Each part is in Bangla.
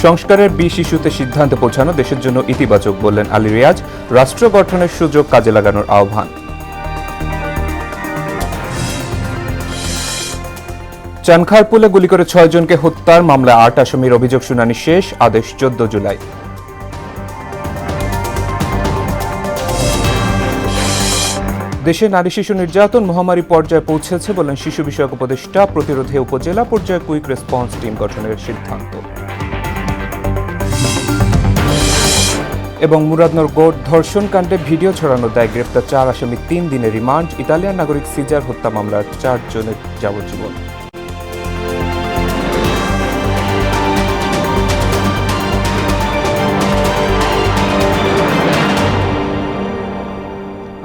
সংস্কারের 20 ইস্যুতে সিদ্ধান্তে পৌঁছানো দেশের জন্য ইতিবাচক বললেন আলী রিয়াজ। রাষ্ট্র গঠনের সুযোগ কাজে লাগানোর আহ্বান। চানখারপুলে গুলি করে 6 জনকে হত্যার মামলায় 8 আসামির অভিযোগ শুনানি শেষ, আদেশ 14 জুলাই। দেশে নারী শিশু নির্যাতন মহামারী পর্যায়ে পৌঁছেছে বলেন শিশু বিষয়ক উপদেষ্টা। প্রতিরোধে উপজেলা পর্যায়ে কুইক রেসপন্স টিম গঠনের সিদ্ধান্ত। এবং মুরাদনগর ধর্ষণ কাণ্ডে ভিডিও ছড়ানোর দায়ে গ্রেপ্তার 4 আসামি 3 দিনের রিমান্ড। ইতালিয়ান নাগরিক সিজার হত্যা মামলার 4 জনের যাবজ্জীবন।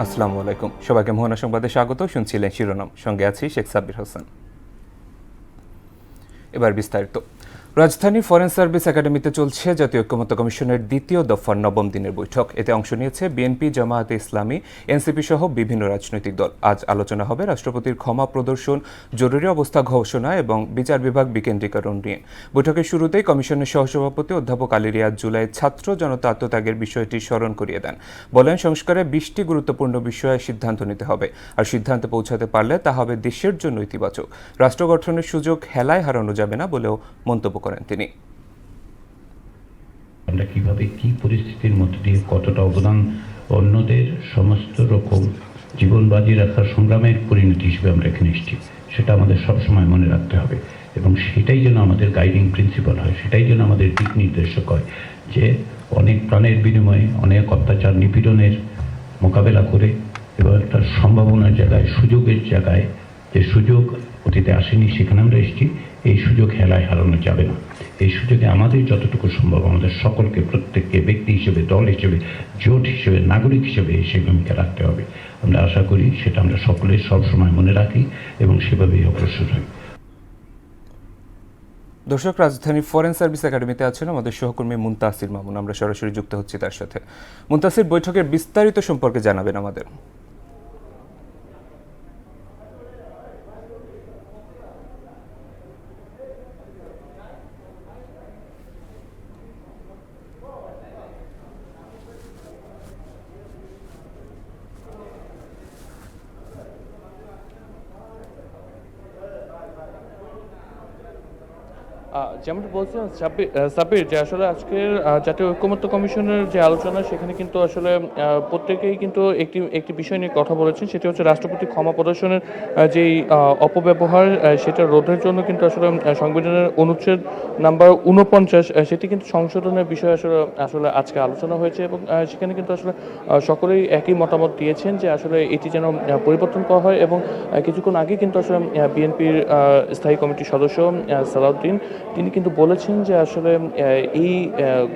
আসসালামু আলাইকুম, সবাইকে মোহনা সংবাদে স্বাগত। শুনছিলেন শিরোনাম, সঙ্গে আছি শেখ সাব্বির হোসেন। এবার বিস্তারিত। রাজধানীর ফরেন সার্ভিস একাডেমিতে চলছে জাতীয় ঐক্যমত্য কমিশনের দ্বিতীয় দফার 9ম দিনের বৈঠক। এতে অংশ নিয়েছে বিএনপি, জামায়াতে ইসলামী, এনসিপি সহ বিভিন্ন রাজনৈতিক দল। আজ আলোচনা হবে রাষ্ট্রপতির ক্ষমা প্রদর্শন, জরুরি অবস্থা ঘোষণা এবং বিচার বিভাগ বিকেন্দ্রীকরণ নিয়ে। বৈঠকের শুরুতেই কমিশনের সহসভাপতি অধ্যাপক আলী রিয়াজ জুলাই ছাত্র জনতা আত্মত্যাগের বিষয়টি স্মরণ করিয়ে দেন। বলেন, সংস্কারে 20টি গুরুত্বপূর্ণ বিষয়ে সিদ্ধান্ত নিতে হবে, আর সিদ্ধান্তে পৌঁছাতে পারলে তা হবে দেশের জন্য ইতিবাচক। রাষ্ট্র গঠনের সুযোগ হেলায় হারানো যাবে না বলেও মন্তব্য করেন তিনি। আমরা কিভাবে কি পরিস্থিতির মধ্যে দিয়ে কতটা অবদান অন্যদের সমস্ত রকম জীবন বাজি রাখার সংগ্রামের পরিণতি হিসেবে আমরা এখানে এসেছি, সেটা আমাদের সবসময় মনে রাখতে হবে। এবং সেটাই যেন আমাদের গাইডিং প্রিন্সিপাল হয়, সেটাই যেন আমাদের দিক নির্দেশক হয়, যে অনেক প্রাণের বিনিময়ে অনেক অত্যাচার নিপীড়নের মোকাবেলা করে এবং একটা সম্ভাবনার জায়গায়, সুযোগের জায়গায়, যে সুযোগ অতীতে আসেনি সেখানে আমরা এসেছি, এই সুযোগ হেলায় হারানো যাবে না। এই সুযোগে আমাদের যতটুকু সম্ভব আমাদের সকলকে, প্রত্যেককে ব্যক্তি হিসেবে, দল হিসেবে, জোট হিসেবে, নাগরিক হিসেবে সেই ভূমিকা রাখতে হবে। আমরা আশা করি সেটা আমরা সকলে সবসময় মনে রাখি এবং সেভাবেই অগ্রসর হই। দর্শক, রাজধানীর ফরেন সার্ভিস একাডেমিতে আছেন আমাদের সহকর্মী মুনতাসির মামুন। আমরা সরাসরি যুক্ত হচ্ছি তার সাথে। মুনতাসির, বৈঠকের বিস্তারিত সম্পর্কে জানাবেন আমাদের। যেমনটা বলছিলেন সাব্বির, যে আসলে আজকের জাতীয় ঐক্যমত্য কমিশনের যে আলোচনা, সেখানে কিন্তু আসলে প্রত্যেকেই কিন্তু একটি বিষয় নিয়ে কথা বলেছেন। সেটি হচ্ছে রাষ্ট্রপতি ক্ষমা প্রদর্শনের যেই অপব্যবহার, সেটা রোধের জন্য কিন্তু আসলে সংবিধানের অনুচ্ছেদ নাম্বার 49 সেটি কিন্তু সংশোধনের বিষয়ে আসলে আজকে আলোচনা হয়েছে। এবং সেখানে কিন্তু আসলে সকলেই একই মতামত দিয়েছেন যে আসলে এটি যেন পরিবর্তন করা হয়। এবং কিছুক্ষণ আগে কিন্তু আসলে বিএনপির স্থায়ী কমিটির সদস্য সালাউদ্দিন, তিনি কিন্তু বলেছেন যে আসলে এই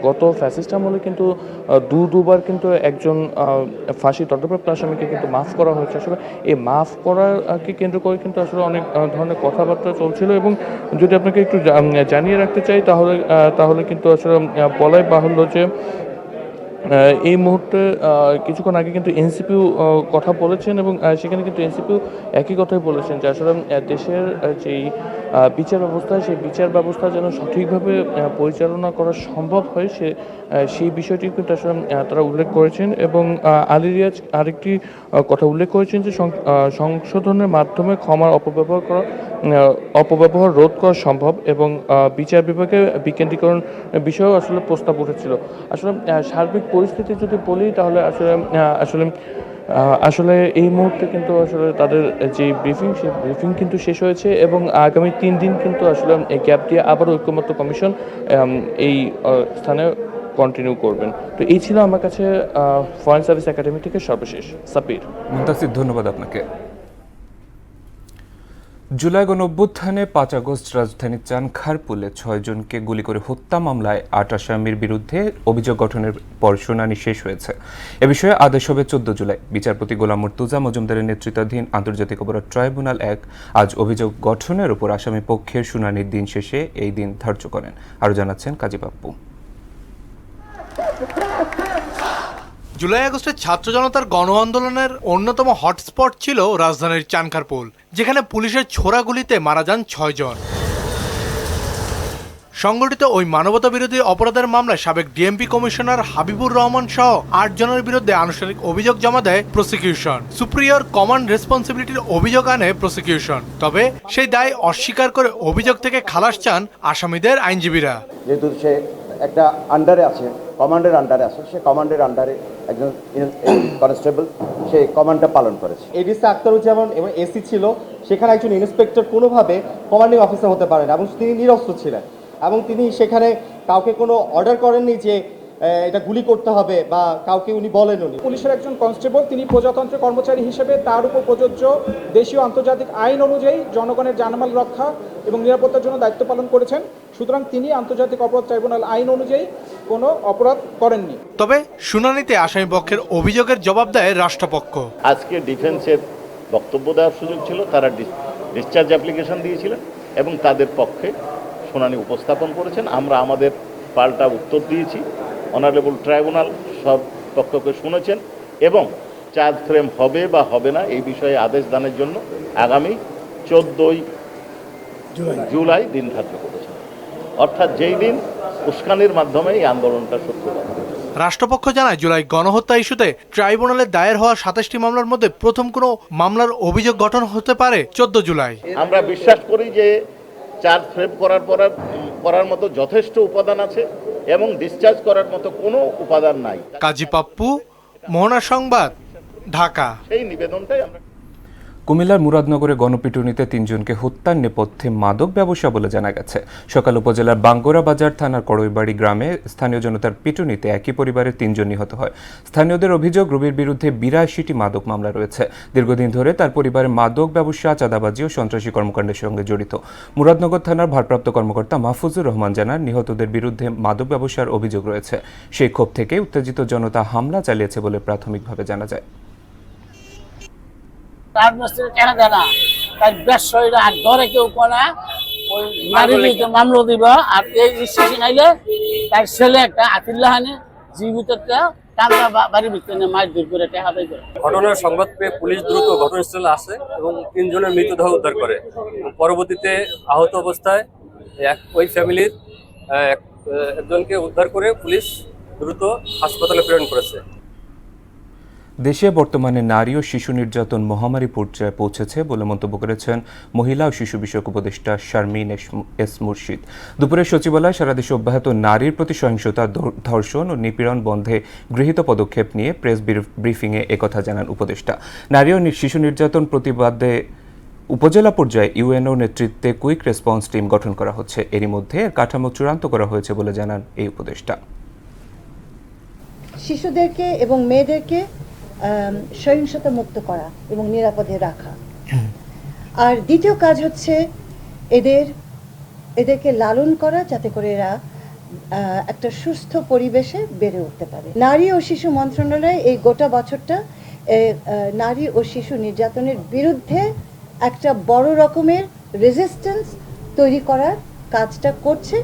গত ফ্যাসিস্ট আমলে কিন্তু দুবার কিন্তু একজন ফাঁসি দণ্ডপ্রাপ্ত আসামিকে কিন্তু মাফ করা হয়েছে। আসলে এই মাফ করাকে কেন্দ্র করে কিন্তু আসলে অনেক ধরনের কথাবার্তা চলছিল। এবং যদি আপনাকে একটু জানিয়ে রাখতে চাই, তাহলে কিন্তু আসলে বলাই বাহুল্য যে এই মুহূর্তে কিছুক্ষণ আগে কিন্তু এনসিপিও কথা বলেছেন। এবং সেখানে কিন্তু এনসিপিও একই কথাই বলেছেন যে আসলে দেশের যেই বিচার ব্যবস্থা, সেই বিচার ব্যবস্থা যেন সঠিকভাবে পরিচালনা করা সম্ভব হয়, সেই বিষয়টি কিন্তু আসলে তারা উল্লেখ করেছেন। এবং আলী রিয়াজ আরেকটি কথা উল্লেখ করেছেন যে সংশোধনের মাধ্যমে ক্ষমার অপব্যবহার রোধ করা সম্ভব। এবং বিচার বিভাগে বিকেন্দ্রীকরণ বিষয়েও আসলে প্রস্তাব উঠেছিল। আসলে সার্বিক পরিস্থিতি যদি বলি, তাহলে আসলে এই মুহূর্তে কিন্তু আসলে তাদের যে সেই ব্রিফিং কিন্তু শেষ হয়েছে। এবং আগামী 3 দিন কিন্তু আসলে এই গ্যাপ দিয়ে আবার ঐক্যমত্য কমিশন এই স্থানে কন্টিনিউ করবেন। তো এই ছিল আমার কাছে ফরেন সার্ভিস একাডেমি থেকে সর্বশেষ। সাব্বির। মুনতাসির, ধন্যবাদ আপনাকে। জুলাই গণঅভ্যুত্থানে 5 আগস্ট রাজধানীর চানখারপুলে 6 জনকে গুলি করে হত্যা মামলায় 8 আসামির বিরুদ্ধে অভিযোগ গঠনের পর শুনানি শেষ হয়েছে। এ বিষয়ে আদেশ হবে 14 জুলাই। বিচারপতি গোলাম মুর্তুজা মজুমদারের নেতৃত্বাধীন আন্তর্জাতিক অপরাধ ট্রাইব্যুনাল 1 আজ অভিযোগ গঠনের উপর আসামি পক্ষের শুনানির দিন শেষে এই দিন ধার্য করেন। আরও জানাচ্ছেন কাজী বাপ্পু। জুলাই আগস্টের ছাত্র জনতার গণ আন্দোলনের অন্যতম হটস্পট ছিল রাজধানীর চানখারপুল, যেখানে পুলিশের ছোড়া গুলিতে মারা যান 6 জন। সংগঠিত ওই মানবতা বিরোধী অপরাধের মামলায় সাবেক ডিএমপি কমিশনার হাবিবুর রহমান সহ 8 জনের বিরুদ্ধে আনুষ্ঠানিক অভিযোগ জমা দেয় প্রসিকিউশন। সুপ্রিয়র কমান্ড রেসপন্সিবিলিটির অভিযোগ আনে প্রসিকিউশন। তবে সেই দায় অস্বীকার করে অভিযোগ থেকে খালাস চান আসামিদের আইনজীবীরা। যেহেতু সে একটা আন্ডারে আছে, কমান্ডের আন্ডারে আছে, সে কমান্ডের আন্ডারে একজন কনস্টেবল সে কমান্ডটা পালন করেছে। এডিসি আখতারুজ্জামান এবং এসি ছিল, সেখানে একজন ইন্সপেক্টর কোনোভাবে কমান্ডিং অফিসার হতে পারেন এবং তিনি নিরস্ত্র ছিলেন এবং তিনি সেখানে কাউকে কোনো অর্ডার করেননি যে এটা গুলি করতে হবে বা কাউকে উনি বলেন। উনি পুলিশের একজন কনস্টেবল, তিনি প্রজাতন্ত্রের কর্মচারী হিসেবে তার উপর প্রযোজ্য দেশীয় আন্তর্জাতিক আইন অনুযায়ী জনগণের জানমাল রক্ষা এবং নিরাপত্তার জন্য দায়িত্ব পালন করেছেন। সুতরাং তিনি আন্তর্জাতিক অপরাধ ট্রাইব্যুনাল আইন অনুযায়ী কোনো অপরাধ করেননি। তবে শুনানিতে আসামি পক্ষের অভিযোগের জবাব দেয় রাষ্ট্রপক্ষ। আজকে ডিফেন্সের বক্তব্য দেওয়ার সুযোগ ছিল, তারা ডিসচার্জ অ্যাপ্লিকেশন দিয়েছিলেন এবং তাদের পক্ষে শুনানি উপস্থাপন করেছেন। আমরা আমাদের পাল্টা উত্তর দিয়েছি। অনারেবল ট্রাইব্যুনাল সব পক্ষকে শুনেছেন এবং চার্জ ফ্রেম হবে বা হবে না এই বিষয়ে আদেশ দানের জন্য আগামী 14 জুলাই দিন ধার্য করেছেন, অর্থাৎ যেই দিন উস্কানির মাধ্যমে এই আন্দোলনটা সূত্রপাত হবে। রাষ্ট্রপক্ষ জানায়, জুলাই গণহত্যা ইস্যুতে ট্রাইব্যুনালে দায়ের হওয়া 27টি মামলার মধ্যে প্রথম কোনো মামলার অভিযোগ গঠন হতে পারে 14 জুলাই। আমরা বিশ্বাস করি যে চার্জ ফ্রেম করার মতো যথেষ্ট উপাদান আছে এবং ডিসচার্জ করার মতো কোনো উপাদান নাই। কাজী পাপ্পু, মোহনা সংবাদ, ঢাকা। সেই নিবেদনটাই আমরা। কুমিল্লার মুরাদনগরে গণপিটুনিতে 3 জনকে হত্যার নেপথ্যে মাদক ব্যবসা বলে জানা গেছে। সকাল উপজেলার বাঙ্গোরা বাজার থানার কড়ইবাড়ি গ্রামে স্থানীয় জনতার পিটুনিতে একই পরিবারের 3 জন নিহত হয়। স্থানীয়দের অভিযোগ, রবির বিরুদ্ধে 82টি মাদক মামলা রয়েছে। দীর্ঘদিন ধরে তার পরিবারের মাদক ব্যবসা, চাঁদাবাজি ও সন্ত্রাসী কর্মকাণ্ডের সঙ্গে জড়িত। মুরাদনগর থানার ভারপ্রাপ্ত কর্মকর্তা মাহফুজুর রহমান জানান, নিহতদের বিরুদ্ধে মাদক ব্যবসার অভিযোগ রয়েছে। সেই ক্ষোভ থেকে উত্তেজিত জনতা হামলা চালিয়েছে বলে প্রাথমিকভাবে জানা যায়। তার মেসে কেনা দেয় না, তার ব্যবসায়ীরা আর ধরে কেউ কোনা ওই নারীর মামলা দিব। আর এই স্টেশন আইলে তার ছেলে একটা আতিল্লাহানে জীবিতটা কামরা বাড়ির ভিতরে মারধর করে টাকা দেয় করে। ঘটনার সংবাদ পেয়ে পুলিশ দ্রুত ঘটনাস্থলে আসে এবং 3 জনের মৃতদেহ উদ্ধার করে। পরবর্তীতে আহত অবস্থায় ওই ফ্যামিলির একজনকে উদ্ধার করে পুলিশ দ্রুত হাসপাতালে প্রেরণ করেছে। দেশে বর্তমানে নারী ও শিশু নির্যাতন মহামারী পর্যায়ে পৌঁছেছে বলে মন্তব্য করেছেন মহিলা ও শিশু বিষয়ক উপদেষ্টা শারমিন এস মুর্শিদ। দুপুরে সচিবালয়ে সারা দেশে অব্যাহত নারীর প্রতি সহিংসতা, ধর্ষণ ও নিপীড়ন বন্ধে গৃহীত পদক্ষেপ নিয়ে প্রেস ব্রিফিংয়ে একথা জানান উপদেষ্টা। নারী ও শিশু নির্যাতন প্রতিবাদে উপজেলা পর্যায়ে ইউএনও নেতৃত্বে কুইক রেসপন্স টিম গঠন করা হচ্ছে। এরই মধ্যে কাঠামো চূড়ান্ত করা হয়েছে বলে জানান এই উপদেষ্টা। শিশুদেরকে এবং মেয়েদেরকে সহিংসতা মুক্ত করা এবং নিরাপদে রাখা। আর দ্বিতীয় কাজ হচ্ছে এদেরকে লালন করা, যাতে করে এরা একটা সুস্থ পরিবেশে বেড়ে উঠতে পারে। নারী ও শিশু মন্ত্রণালয় এই গোটা বছরটা নারী ও শিশু নির্যাতনের বিরুদ্ধে একটা বড় রকমের রেজিস্ট্যান্স তৈরি করার কাজটা করছে।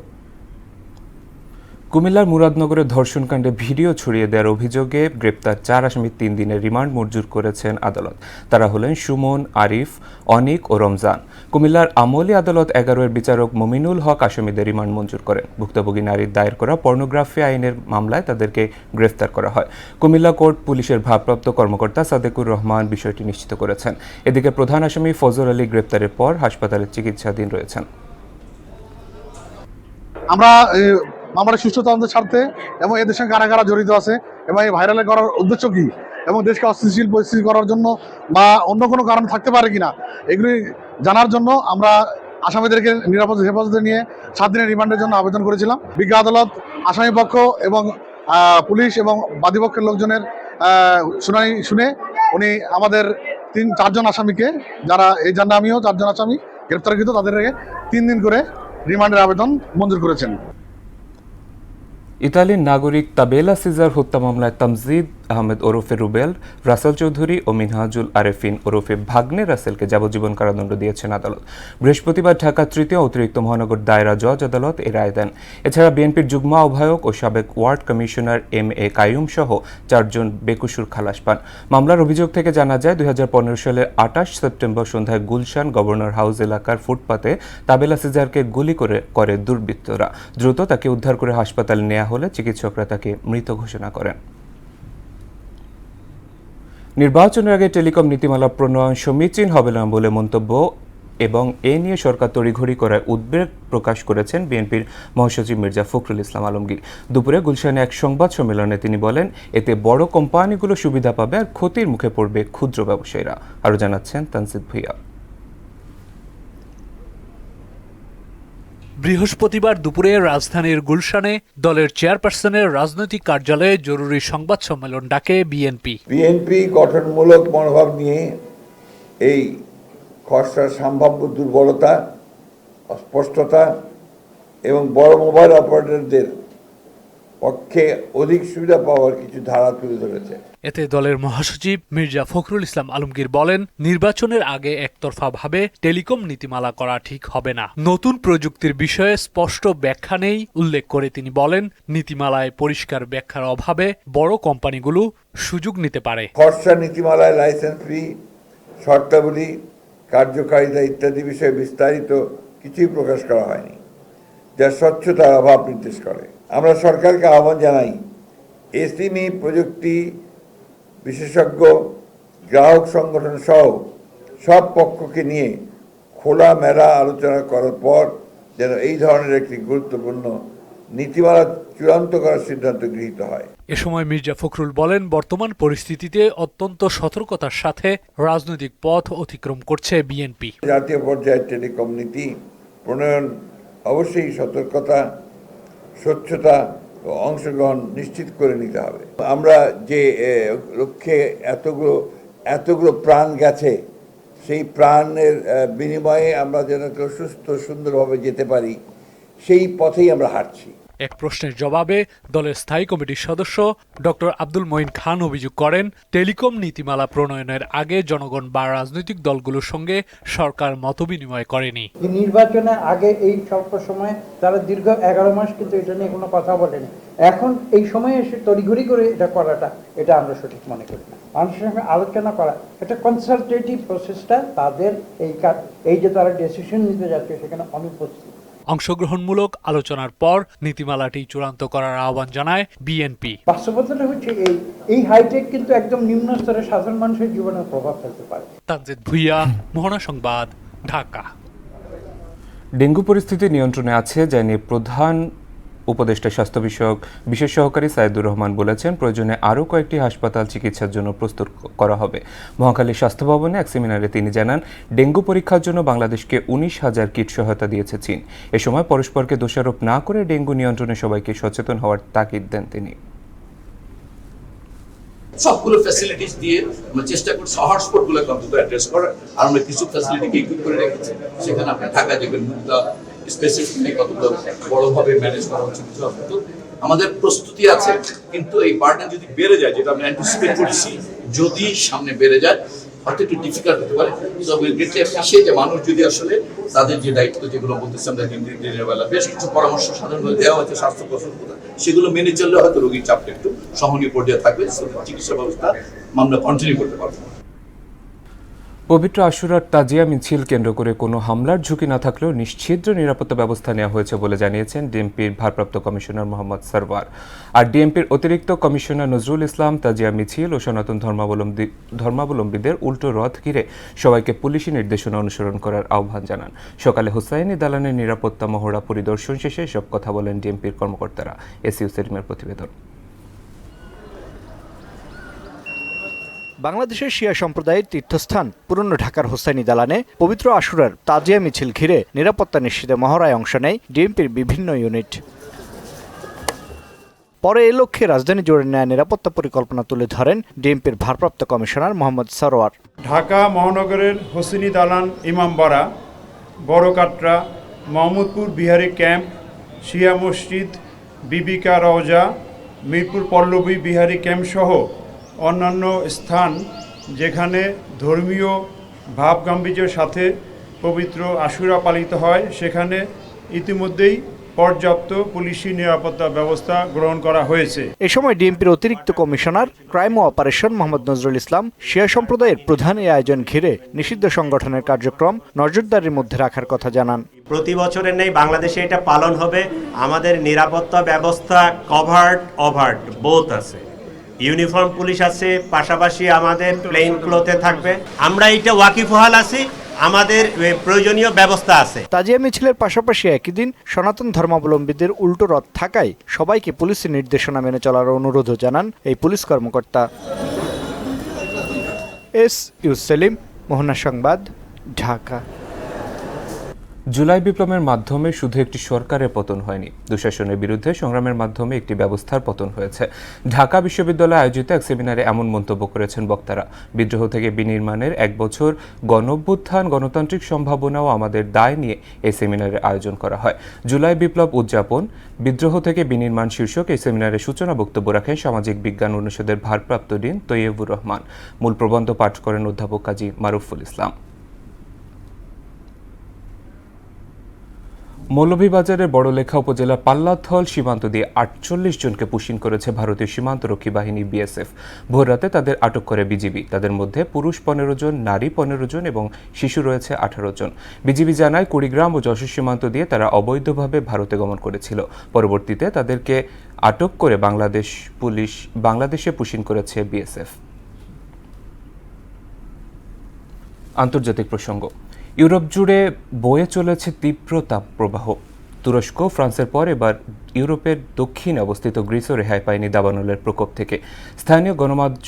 কুমিল্লার মুরাদনগরে ধর্ষণকাণ্ডে ভিডিও ছড়িয়ে দেওয়ার অভিযোগে গ্রেপ্তার 4 আসামি 3 দিনের রিমান্ড মঞ্জুর করেছেন আদালত। তারা হলেন সুমন, আরিফ, অনিক ও রমজান। কুমিল্লার আমলি আদালত 11-এর বিচারক মমিনুল হক আসামিদের রিমান্ড মঞ্জুর করেন। ভুক্তভোগী নারীর দায়ের করা পর্নোগ্রাফি আইনের মামলায় তাদেরকে গ্রেফতার করা হয়। কুমিল্লা কোর্ট পুলিশের ভারপ্রাপ্ত কর্মকর্তা সাদেকুর রহমান বিষয়টি নিশ্চিত করেছেন। এদিকে প্রধান আসামি ফজর আলী গ্রেপ্তারের পর হাসপাতালে চিকিৎসাধীন রয়েছেন। আমরা মামলার সুষ্ঠু তদন্তের স্বার্থে এবং এদের সঙ্গে কারা কারা জড়িত আছে এবং এই ভাইরাল করার উদ্দেশ্য কি এবং দেশকে অস্থিতিশীল পরিস্থিতি করার জন্য বা অন্য কোনো কারণ থাকতে পারে কিনা এগুলি জানার জন্য আমরা আসামিদেরকে নিরাপদ হেফাজতে নিয়ে 7 দিনের রিমান্ডের জন্য আবেদন করেছিলাম। বিজ্ঞ আদালত আসামি পক্ষ এবং পুলিশ এবং বাদীপক্ষের লোকজনের শুনানি শুনে উনি আমাদের 4 জন আসামিকে, যারা এই জন্য আমিও 4 জন আসামি গ্রেপ্তারকৃত, তাদেরকে 3 দিন করে রিমান্ডের আবেদন মঞ্জুর করেছেন। ইতালির নাগরিক তাবেলা সিজার হত্যা মামলায় তামজিদ আহমেদ ওরফে রুবেল, রাসেল চৌধুরী ও মিনহাজুল আরেফিন ওরফে ভাগ্নে রাসেলকে যাবজ্জীবন কারাদণ্ড দিয়েছেন আদালত। বৃহস্পতিবার ঢাকা তৃতীয় অতিরিক্ত মহানগর দায়রা জজ আদালত এ রায় দেন। এছাড়া বিএনপির যুগ্ম আহ্বায়ক ও সাবেক ওয়ার্ড কমিশনার MA কাইয়ুম সহ 4 জন বেকসুর খালাস পান। মামলার অভিযোগ থেকে জানা যায় 2015 সালের 28 সেপ্টেম্বর সন্ধ্যায় গুলশান গভর্নর হাউস এলাকার ফুটপাতে তাবেলা সিজারকে গুলি করে দুর্বৃত্তরা। দ্রুত তাকে উদ্ধার করে হাসপাতালে নেওয়া হলে চিকিৎসকরা তাকে মৃত ঘোষণা করেন। নির্বাচনের আগে টেলিকম নীতিমালা প্রণয়ন সমীচীন হবে না বলে মন্তব্য এবং এ নিয়ে সরকার তড়িঘড়ি করায় উদ্বেগ প্রকাশ করেছেন বিএনপির মহাসচিব মির্জা ফখরুল ইসলাম আলমগীর। দুপুরে গুলশানে এক সংবাদ সম্মেলনে তিনি বলেন, এতে বড় কোম্পানিগুলো সুবিধা পাবে আর ক্ষতির মুখে পড়বে ক্ষুদ্র ব্যবসায়ীরা। আরও জানাচ্ছেন তানজিদ ভুইয়া। বৃহস্পতিবার দুপুরে রাজধানীর গুলশানে দলের চেয়ারপারসনের রাজনৈতিক কার্যালয়ে জরুরি সংবাদ সম্মেলন ডাকে বিএনপি গঠনমূলক মনোভাব নিয়ে এই খসড়ার সম্ভাব্য দুর্বলতা, অস্পষ্টতা এবং বড় মোবাইল অপারেটরদের পক্ষে অধিক সুবিধা পাওয়ার কিছু ধারা তুলে ধরেছে। এতে দলের মহাসচিব মির্জা ফখরুল ইসলাম আলমগীর বলেন, নির্বাচনের আগে একতরফাভাবে টেলিকম নীতিমালা করা ঠিক হবে না। নতুন প্রযুক্তির বিষয়ে স্পষ্ট ব্যাখ্যা নেই উল্লেখ করে তিনি বলেন, নীতিমালায় পরিষ্কার ব্যাখ্যার অভাবে বড় কোম্পানিগুলো সুযোগ নিতে পারে। খসড়া নীতিমালায় লাইসেন্স ফি, শর্তাবলী, কার্যকারিতা ইত্যাদি বিষয়ে বিস্তারিত কিছুই প্রকাশ করা হয়নি, যা স্বচ্ছতার অভাব নির্দেশ করে। আমরা সরকারকে আহ্বান জানাই, এসএমই প্রযুক্তি বিশেষজ্ঞ, গ্রাহক সংগঠন সহ সব পক্ষকে নিয়ে খোলামেলা আলোচনা করার পর যেন এই ধরনের একটি গুরুত্বপূর্ণ নীতিমালা চূড়ান্ত করার সিদ্ধান্ত গৃহীত হয়। এ সময় মির্জা ফখরুল বলেন, বর্তমান পরিস্থিতিতে অত্যন্ত সতর্কতার সাথে রাজনৈতিক পথ অতিক্রম করছে বিএনপি। জাতীয় পর্যায়ে টেলিকম নীতি প্রণয়ন অবশ্যই সতর্কতা, স্বচ্ছতা ও অংশগ্রহণ নিশ্চিত করে নিতে হবে। আমরা যে লক্ষ্যে এতগুলো প্রাণ গেছে, সেই প্রাণের বিনিময়ে আমরা যেন সুস্থ সুন্দরভাবে যেতে পারি, সেই পথেই আমরা হাঁটছি। এক প্রশ্নের জবাবে দলের স্থায়ী কমিটির সদস্য ডক্টর আব্দুল মঈন খান অভিযোগ করেন, টেলিকম নীতিমালা প্রণয়নের আগে জনগণ বা রাজনৈতিক দলগুলোর সঙ্গে সরকার মতবিনিময় করেনি। নির্বাচনের আগে এই স্বল্প সময়ে তারা দীর্ঘ 11 মাস কিন্তু এটা নিয়ে কোনো কথা বলেনি। এখন এই সময়ে এসে তড়িঘড়ি করে এটা করাটা, এটা আমরা সঠিক মনে করি না। মানুষের সঙ্গে আলোচনা করা, এটা কনসালটেটিভ প্রসেসটা তাদের এই যে তারা ডিসিশন নিতে যাচ্ছে সেখানে অনুপস্থিত। অংশগ্রহণমূলক আলোচনার পর নীতিমালাটি চূড়ান্ত করার আহ্বান জানায় বিএনপি। বাস্তবতাটা হচ্ছে এই হাইটেক কিন্তু একদম নিম্ন স্তরে সাধারণ মানুষের জীবনে প্রভাব ফেলতে পারে। তানজিদ ভুইয়া, মোহনা সংবাদ, ঢাকা। ডেঙ্গু পরিস্থিতি নিয়ন্ত্রণে আছে, যা নিয়ে প্রধান উপদেষ্টা স্বাস্থ্য বিষয়ক বিশেষ সহকারী সাইদুর রহমান বলেছেন, প্রয়োজনে আরও কয়েকটি হাসপাতাল চিকিৎসার জন্য প্রস্তুত করা হবে। মহাখালী স্বাস্থ্য ভবনে এক সেমিনারে তিনি জানান, ডেঙ্গু পরীক্ষার জন্য বাংলাদেশকে 19,000 কিট সহায়তা দিয়েছে চীন। এ সময় পরস্পরকে দোষারোপ না করে ডেঙ্গু নিয়ন্ত্রণে সবাইকে সচেতন হওয়ার তাগিদ দেন তিনি। সবগুলো ফ্যাসিলিটিস দিয়ে আমরা চেষ্টা করছি হটস্পটগুলো অন্তত অ্যাড্রেস করার। আর আমরা কিছু ফ্যাসিলিটিকে ইকুইপ করে রেখেছি, সেখানে আপনি ঢাকা দেখবেন স্পেসিফিকলি কতটা বড়ভাবে ম্যানেজ করা হচ্ছে কিছু হসপিটাল। আমাদের প্রস্তুতি আছে, কিন্তু এই বার্ডেন যদি বেড়ে যায়, যেটা আমরা অ্যান্টিসিপেট করছি, যদি সামনে বেড়ে যায় হয়তো একটু ডিফিকাল্ট হতে পারে। সে যে মানুষ যদি আসলে তাদের যে দায়িত্ব যেগুলো বলতেছে আমরা দিনের বেলা বেশ কিছু পরামর্শ সাধারণভাবে দেওয়া হয়েছে স্বাস্থ্য কর্মকর্তা, সেগুলো মেনে চললে হয়তো রোগীর চাপটা একটু সহনীয় পর্যায়ে থাকবে, চিকিৎসা ব্যবস্থা আমরা কন্টিনিউ করতে পারবো। পবিত্র আশুরার তাজিয়া মিছিল কেন্দ্র করে কোনো হামলার ঝুঁকি না থাকলেও নিশ্ছিদ্র নিরাপত্তা ব্যবস্থা নেওয়া হয়েছে বলে জানিয়েছেন ডিএমপির ভারপ্রাপ্ত কমিশনার মোহাম্মদ সরওয়ার। আর ডিএমপির অতিরিক্ত কমিশনার নজরুল ইসলাম তাজিয়া মিছিল ও সনাতন ধর্মাবলম্বীদের উল্টো রথ ঘিরে সবাইকে পুলিশি নির্দেশনা অনুসরণ করার আহ্বান জানান। সকালে হুসাইনি দালানের নিরাপত্তা মহড়া পরিদর্শন শেষে সব কথা বলেন ডিএমপির কর্মকর্তারা। এসইউ সেলিমের প্রতিবেদন। বাংলাদেশের শিয়া সম্প্রদায়ের তীর্থস্থান পুরনো ঢাকার হোসাইনি দালানে পবিত্র আশুরার তাজিয়া মিছিল ঘিরে নিরাপত্তা নিশ্চিতে মহড়ায় অংশ নেয় ডিএমপির বিভিন্ন ইউনিট। পরে এ লক্ষ্যে রাজধানী জুড়ে নেয়া নিরাপত্তা পরিকল্পনা তুলে ধরেন ডিএমপির ভারপ্রাপ্ত কমিশনার মোহাম্মদ সরওয়ার। ঢাকা মহানগরের হোসেনি দালান, ইমামবাড়া, বড়কাটরা, মোহাম্মদপুর বিহারি ক্যাম্প, শিয়া মসজিদ, বিবিকা রওজা, মিরপুর পল্লবী বিহারি ক্যাম্প সহ অন্যান্য স্থান যেখানে ধর্মীয় ভাব গাম্ভীর্যের সাথে পবিত্র আশুরা পালিত হয় সেখানে ইতিমধ্যেই পর্যাপ্ত পুলিশি নিরাপত্তা ব্যবস্থা গ্রহণ করা হয়েছে। এ সময় ডিএমপির অতিরিক্ত কমিশনার ক্রাইম ও অপারেশন মোহাম্মদ নজরুল ইসলাম শিয়া সম্প্রদায়ের প্রধান এই আয়োজন ঘিরে নিষিদ্ধ সংগঠনের কার্যক্রম নজরদারির মধ্যে রাখার কথা জানান। প্রতি বছরের নেই বাংলাদেশে এটা পালন হবে। আমাদের নিরাপত্তা ব্যবস্থা কভার্ড ওভার্ড বোথ আছে, ইউনিফর্ম পুলিশ আছে, পাশাপাশি আমাদের প্লেন ক্লোথে থাকবে। আমরা এটা ওয়াকিবহাল আছি, আমাদের প্রয়োজনীয় ব্যবস্থা আছে। তাজিয়া মিছিলের পাশাপাশি একই দিন সনাতন ধর্মাবলম্বীদের উল্টো রথ থাকায় সবাইকে পুলিশের নির্দেশনা মেনে চলার অনুরোধও জানান এই পুলিশ কর্মকর্তা। ইউস সেলিম, মোহনা সংবাদ, ঢাকা। জুলাই বিপ্লবের মাধ্যমে শুধু একটি সরকারের পতন হয়নি, দুঃশাসনের বিরুদ্ধে সংগ্রামের মাধ্যমে একটি ব্যবস্থার পতন হয়েছে। ঢাকা বিশ্ববিদ্যালয়ে আয়োজিত এক সেমিনারে এমন মন্তব্য করেছেন বক্তারা। বিদ্রোহ থেকে বিনির্মাণের 1 বছর, গণঅভ্যুত্থান, গণতান্ত্রিক সম্ভাবনা ও আমাদের দায় নিয়ে এই সেমিনারের আয়োজন করা হয়। জুলাই বিপ্লব উদযাপন, বিদ্রোহ থেকে বিনির্মাণ শীর্ষক এই সেমিনারে সূচনা বক্তব্য রাখেন সামাজিক বিজ্ঞান অনুষদের ভারপ্রাপ্ত ডিন তৈয়বুর রহমান। মূল প্রবন্ধ পাঠ করেন অধ্যাপক কাজী মারুফুল ইসলাম। মৌলভীবাজারের বড়লেখা উপজেলার পাল্লাথল সীমান্ত দিয়ে 48 জনকে পুশিন করেছে ভারতীয় সীমান্তরক্ষী বাহিনী বিএসএফ। ভোররাতে তাদের আটক করে বিজিবি। তাদের মধ্যে পুরুষ 15 জন, নারী 15 জন এবং শিশু রয়েছে 18 জন। বিজিবি জানায় কুড়িগ্রাম ও যশোর সীমান্ত দিয়ে তারা অবৈধভাবে ভারতে গমন করেছিল। পরবর্তীতে তাদেরকে আটক করে বাংলাদেশে পুশিন করেছে বিএসএফ। আন্তর্জাতিক প্রসঙ্গ। ইউরোপ জুড়ে বয়ে চলেছে তীব্র তাপপ্রবাহ। তুরস্ক, ফ্রান্সের পর এবার ইউরোপের দক্ষিণে অবস্থিত গ্রিসও রেহাই পায়নি দাবানলের প্রকোপ থেকে। স্থানীয়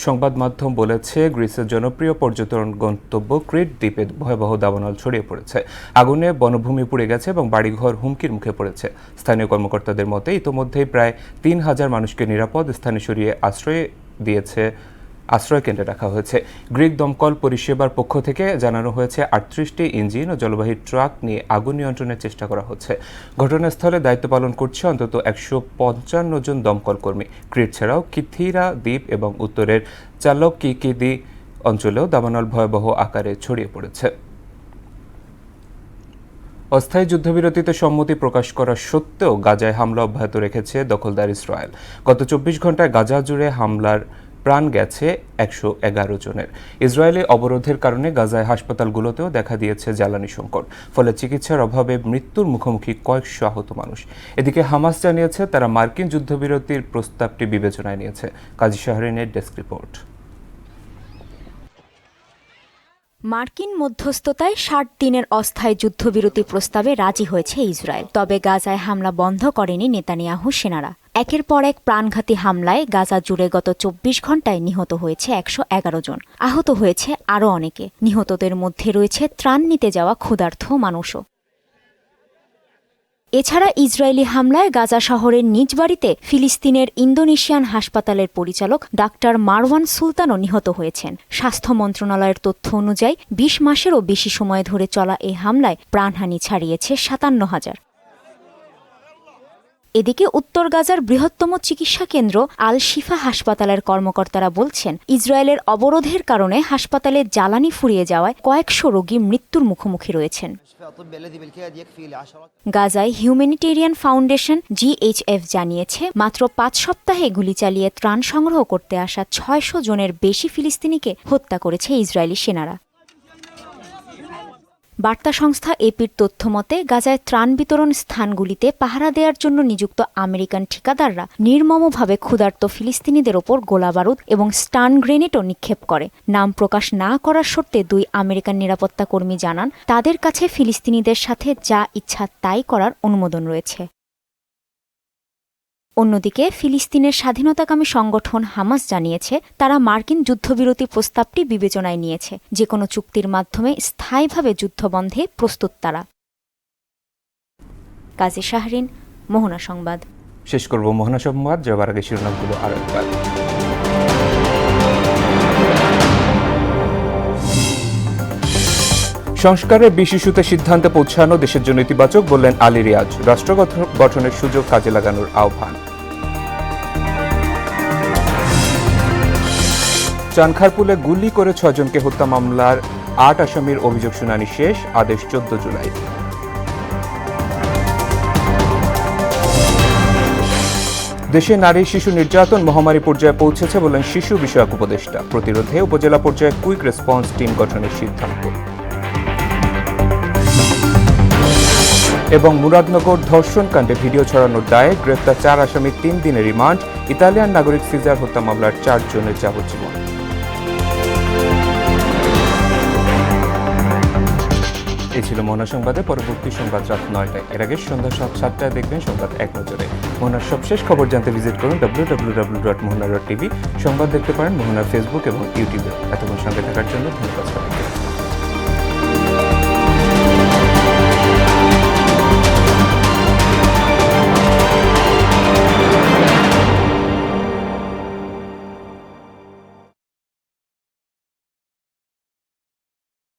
সংবাদ মাধ্যম বলেছে, গ্রিসের জনপ্রিয় পর্যটন গন্তব্য ক্রিট দ্বীপে ভয়াবহ দাবানল ছড়িয়ে পড়েছে। আগুনে বনভূমি পুড়ে গেছে এবং বাড়িঘর হুমকির মুখে পড়েছে। স্থানীয় কর্মকর্তাদের মতে ইতোমধ্যেই প্রায় 3000 মানুষকে নিরাপদ স্থানে সরিয়ে আশ্রয় কেন্দ্রে রাখা হয়েছে। গ্রিক দমকল পরিষেবার পক্ষ থেকে জানানো হয়েছে 38টি ইঞ্জিন ও জলবাহী ট্রাক নিয়ে আগুন নিয়ন্ত্রণের চেষ্টা করা হচ্ছে। ঘটনাস্থলে দায়িত্ব পালন করছে অন্তত 155 জন দমকল কর্মী। ক্রিট ছাড়াও কিথিরা দ্বীপ এবং উত্তরের চালক কিকিদি অঞ্চলেও দাবানল ভয়াবহ আকারে ছড়িয়ে পড়েছে। অস্থায়ী যুদ্ধবিরতিতে সম্মতি প্রকাশ করা সত্ত্বেও গাজায় হামলা অব্যাহত রেখেছে দখলদার ইসরায়েল। গত 24 ঘন্টায় গাজা জুড়ে হামলার প্রাণ গেছে 111 জনের। ইসরায়েলি অবরোধের কারণে গাজায় হাসপাতালগুলোতেও দেখা দিয়েছে জ্বালানি সংকট, ফলে চিকিৎসার অভাবে মৃত্যুর মুখোমুখি কয়েকশো আহত মানুষ। এদিকে হামাস জানিয়েছে তারা মার্কিন যুদ্ধবিরতির প্রস্তাবটি বিবেচনায় নিয়েছে। কাজী শাহরিনের ডেস্ক রিপোর্ট। মার্কিন মধ্যস্থতায় 60 দিনের অস্থায়ী যুদ্ধবিরতি প্রস্তাবে রাজি হয়েছে ইসরায়েল। তবে গাজায় হামলা বন্ধ করেনি নেতানিয়াহু সেনারা। একের পর এক প্রাণঘাতী হামলায় গাজা জুড়ে গত 24 ঘন্টায় নিহত হয়েছে 111 জন, আহত হয়েছে আরও অনেকে। নিহতদের মধ্যে রয়েছে ত্রাণ নিতে যাওয়া ক্ষুধার্ত মানুষও। এছাড়া ইসরায়েলি হামলায় গাজা শহরের নিজ বাড়িতে ফিলিস্তিনের ইন্দোনেশিয়ান হাসপাতালের পরিচালক ডাক্তার মারওয়ান সুলতানও নিহত হয়েছেন। স্বাস্থ্য মন্ত্রণালয়ের তথ্য অনুযায়ী 20 মাসেরও বেশি সময় ধরে চলা এই হামলায় প্রাণহানি ছাড়িয়েছে 57,000। এদিকে উত্তর গাজার বৃহত্তম চিকিৎসা কেন্দ্র আল শিফা হাসপাতালের কর্মকর্তারা বলছেন, ইসরায়েলের অবরোধের কারণে হাসপাতালে জ্বালানি ফুরিয়ে যাওয়ায় কয়েকশো রোগী মৃত্যুর মুখোমুখি রয়েছেন। গাজায় হিউম্যানিটেরিয়ান ফাউন্ডেশন GHF জানিয়েছে, মাত্র 5 সপ্তাহে গুলি চালিয়ে ত্রাণ সংগ্রহ করতে আসা 600 জনের বেশি ফিলিস্তিনিকে হত্যা করেছে ইসরায়েলি সেনারা। বার্তা সংস্থা এপির তথ্য মতে গাজায় ত্রাণ বিতরণ স্থানগুলিতে পাহারা দেওয়ার জন্য নিযুক্ত আমেরিকান ঠিকাদাররা নির্মমভাবে ক্ষুধার্ত ফিলিস্তিনিদের ওপর গোলাবারুদ এবং স্টান গ্রেনেডও নিক্ষেপ করে। নাম প্রকাশ না করার শর্তে 2 আমেরিকান নিরাপত্তা কর্মী জানান, তাদের কাছে ফিলিস্তিনিদের সাথে যা ইচ্ছা তাই করার অনুমোদন রয়েছে। অন্যদিকে ফিলিস্তিনের স্বাধীনতাকামী সংগঠন হামাস জানিয়েছে, তারা মার্কিন যুদ্ধবিরতি প্রস্তাবটি বিবেচনায় নিয়েছে। যে কোনো চুক্তির মাধ্যমে স্থায়ীভাবে যুদ্ধবন্ধে প্রস্তুত তারা। কাজী শাহরিন, মোহনা সংবাদ। শেষ করব মোহনা সংবাদ, যাবার আগে শিরোনামগুলো আরেকবার। সংস্কারের 20 ইস্যুতে সিদ্ধান্তে পৌঁছানো দেশের জন্য ইতিবাচক বললেন আলী রিয়াজ। রাষ্ট্র গঠনের সুযোগ কাজে লাগানোর আহ্বান। চানখারপুলে গুলি করে 6 জনকে হত্যা মামলার 8 আসামির অভিযোগ শুনানি শেষ, আদেশ 14 জুলাই। দেশে নারী শিশু নির্যাতন মহামারী পর্যায়ে পৌঁছেছে বলেন শিশু বিষয়ক উপদেষ্টা। প্রতিরোধে উপজেলা পর্যায়ে কুইক রেসপন্স টিম গঠনের সিদ্ধান্ত। এবং মুরাদনগর ধর্ষণ কাণ্ডে ভিডিও ছড়ানোর দায়ে গ্রেফতার 4 আসামি 3 দিনের রিমান্ড। ইতালিয়ান নাগরিক সিজার হত্যা মামলার 4 জনের যাবজ্জীবন। এই ছিল মোহনা সংবাদে। পরবর্তী সংবাদ রাত 9টায়। এর আগে সন্ধ্যা 7টায় দেখবেন সংবাদ এক নজরে। মোহনার সবশেষ খবর জানতে ভিজিট করুন www.mohana.tv। সংবাদ দেখতে পারেন মোহনার ফেসবুক এবং ইউটিউবে। এতক্ষণ সঙ্গে থাকার জন্য ধন্যবাদ।